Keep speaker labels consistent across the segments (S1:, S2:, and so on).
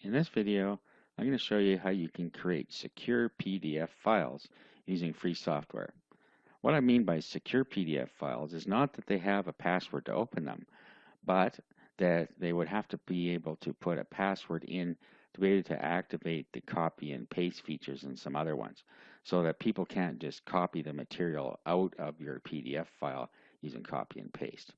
S1: In this video, I'm going to show you how you can create secure PDF files using free software. What I mean by secure PDF files is not that they have a password to open them, but that they would have to be able to put a password in to be able to activate the copy and paste features and some other ones, so that people can't just copy the material out of your PDF file using copy and paste.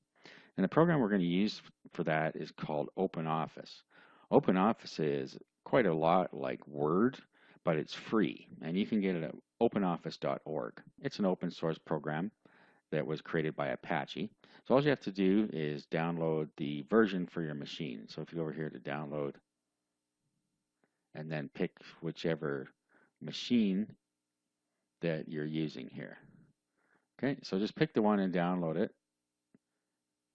S1: And the program we're going to use for that is called OpenOffice. OpenOffice is quite a lot like Word, but it's free, and you can get it at openoffice.org. It's an open source program that was created by Apache. So all you have to do is download the version for your machine. So if you go over here to download and then pick whichever machine that you're using here. Okay, so just pick the one and download it.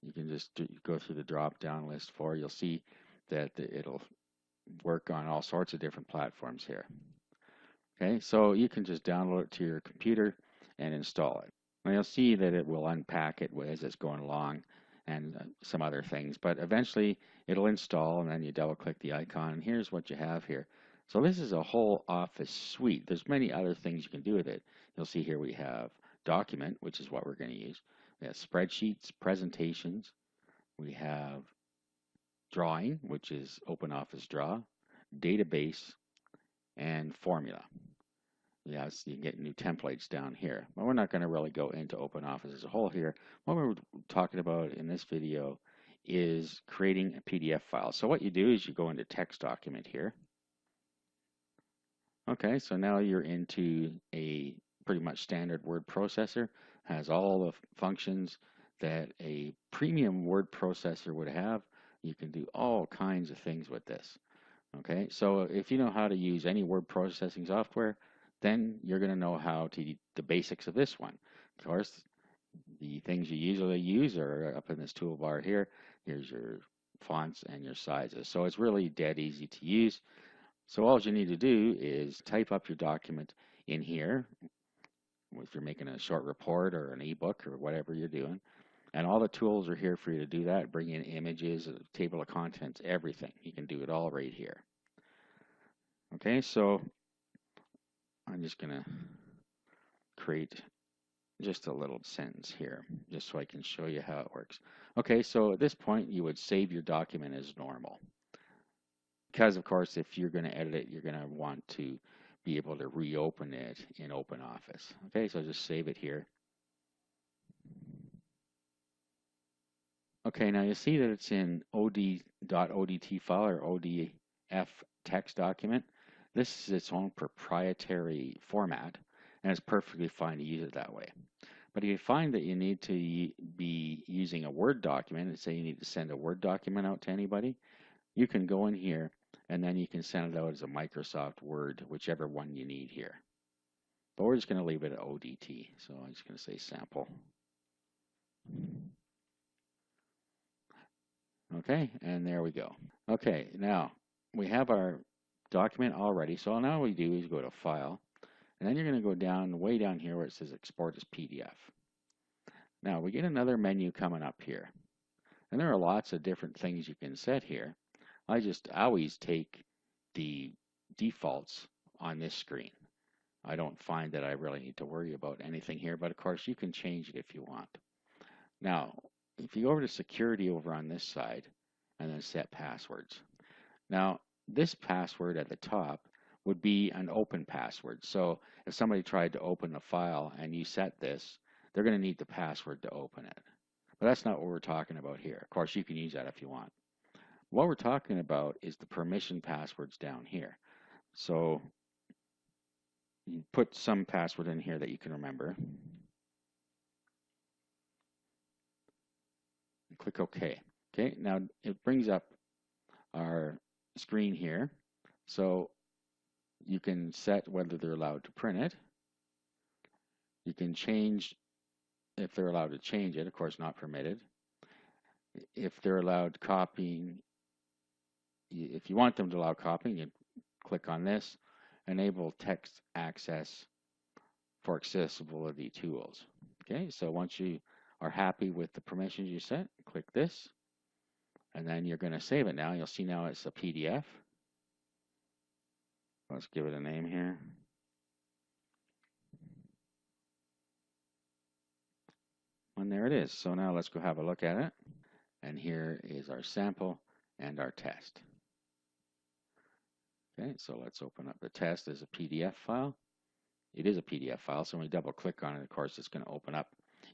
S1: You can just go through the drop down list for it. You'll see that it'll work on all sorts of different platforms here. Okay, so you can just download it to your computer and install it. Now you'll see that it will unpack it as it's going along and some other things, but eventually it'll install, and then you double click the icon, and here's what you have here. So this is a whole Office suite. There's many other things you can do with it. You'll see here we have Document, which is what we're going to use. We have Spreadsheets, Presentations. We have Drawing, which is OpenOffice Draw, Database, and Formula. Yes, you get new templates down here. But we're not going to really go into OpenOffice as a whole here. What we're talking about in this video is creating a PDF file. So what you do is you go into Text Document here. Okay, so now you're into a pretty much standard word processor. Has all the functions that a premium word processor would have. You can do all kinds of things with this. Okay, so if you know how to use any word processing software, then you're going to know how to the basics of this one. Of course, the things you usually use are up in this toolbar here. Here's your fonts and your sizes. So it's really dead easy to use. So all you need to do is type up your document in here, if you're making a short report or an ebook or whatever you're doing. And all the tools are here for you to do that. Bring in images, a table of contents, everything. You can do it all right here. Okay, so I'm just going to create just a little sentence here, just so I can show you how it works. Okay, so at this point, you would save your document as normal. Because, of course, if you're going to edit it, you're going to want to be able to reopen it in OpenOffice. Okay, so just save it here. Okay, now you see that it's in od.odt file or odf text document. This is its own proprietary format, and it's perfectly fine to use it that way. But if you find that you need to be using a Word document, and say you need to send a Word document out to anybody, you can go in here, and then you can send it out as a Microsoft Word, whichever one you need here. But we're just going to leave it at ODT, so I'm just going to say sample. Okay, and there we go. Okay, now we have our document already, so now what we do is go to File, and then you're going to go down, way down here where it says Export as PDF. Now we get another menu coming up here, and there are lots of different things you can set here. I always take the defaults on this screen. I don't find that I really need to worry about anything here, but of course you can change it if you want. Now, if you go over to security over on this side and then set passwords. Now, this password at the top would be an open password. So if somebody tried to open a file and you set this, they're going to need the password to open it. But that's not what we're talking about here. Of course, you can use that if you want. What we're talking about is the permission passwords down here. So you put some password in here that you can remember. Click OK. Okay, now it brings up our screen here. So you can set whether they're allowed to print it. You can change if they're allowed to change it, of course not permitted. If they're allowed copying, if you want them to allow copying, you click on this, enable text access for accessibility tools. Okay, so once you are happy with the permissions you set, click this, and then you're going to save it now. You'll see now it's a PDF. Let's give it a name here. And there it is. So now let's go have a look at it. And here is our sample and our test. Okay, so let's open up the test as a PDF file. It is a PDF file, so when we double click on it, of course, it's going to open up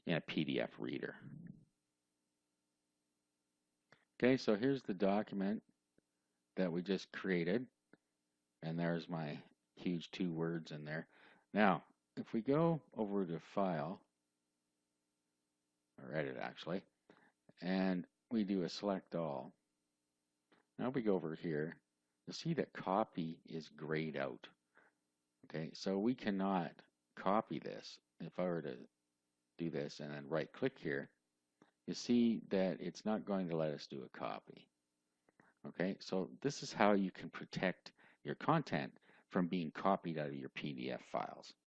S1: in a PDF reader. Okay, so here's the document that we just created, and there's my huge 2 words in there. Now, if we go over to File, or Edit actually, and we do a Select All. Now if we go over here, you'll see that copy is grayed out. Okay, so we cannot copy this. If I were to do this and then right click here, you see that it's not going to let us do a copy. Okay, so this is how you can protect your content from being copied out of your PDF files.